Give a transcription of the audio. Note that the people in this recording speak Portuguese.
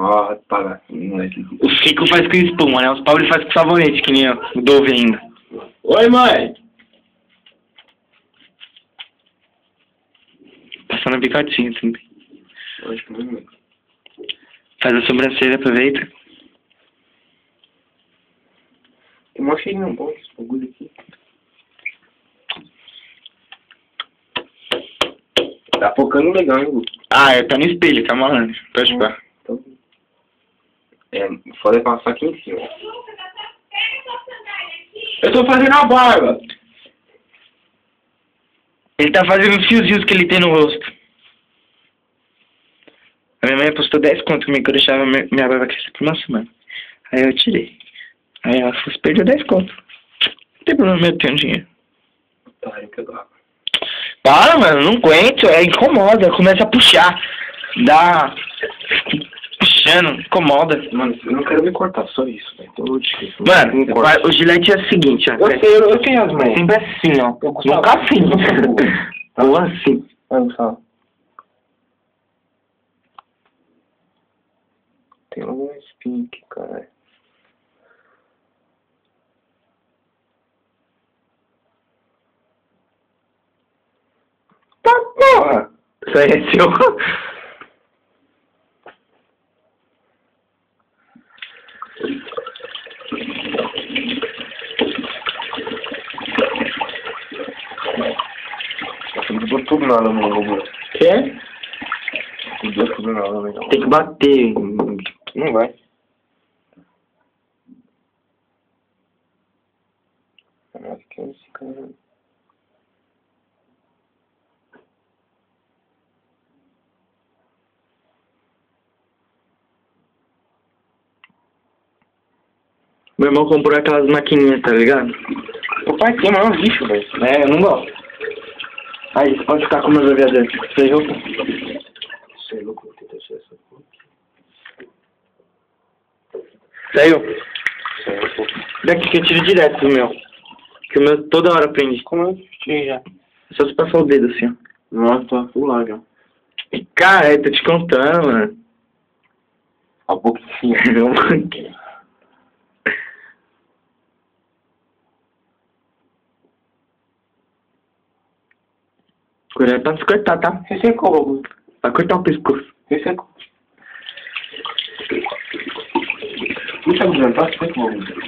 Ó, paga, moleque. Os ricos faz com espuma, né? Os pobres faz com sabonete, que nem o Dove ainda. Oi, mãe! Passando a bicadinha também. Acho que não. Faz a sobrancelha, aproveita. Tem uma cheirinha bom esse bagulho aqui. Tá focando legal, hein, Gu? Ah, tá no espelho, tá malandro. Pode pá. Então, foda é passar aqui em cima. Eu tô fazendo a barba! Ele tá fazendo os fiozinhos que ele tem no rosto. A minha mãe postou 10 conto comigo que eu deixava minha barba crescer por uma semana. Aí eu tirei. Aí ela perdeu 10 conto. Não tem problema, eu tenho dinheiro. Otário que eu dava. Para, mano, não aguento, incomoda, começa a puxar. Dá. Puxando, incomoda. Mano, eu não quero me cortar, só isso, velho. Tô difícil. Mano, o gilete é o seguinte, ó. Eu sei, eu tenho as mãos. Sempre assim, ó. Nunca assim. Ou assim. Olha só. Tem algum espinho aqui, caralho. Tá, porra. Isso aí é seu. Não tudo nada no bagulho. Quê? Não tudo nada legal. Tem que bater. Não vai. Caraca, que é esse cara? Meu irmão comprou aquelas maquininhas, tá ligado? O pai tem, mas é um lixo, velho. É, eu não gosto. Aí, você pode ficar com meus aviadores. Você viu? Sei louco, vou tentar achar essa porra. Saiu? Sei louco. Daqui que eu tiro direto do meu. Que o meu toda hora prende. Como eu tirei já? É só você passar o dedo assim, ó. Nossa, tá full lá já. Cara, eu tô te contando, mano. A boquinha. Cuidado pra não se cortar, tá? Ressecou o bagulho. Vai cortar o pescoço. Ressecou. Puxa, Guilherme, tá secando o bagulho.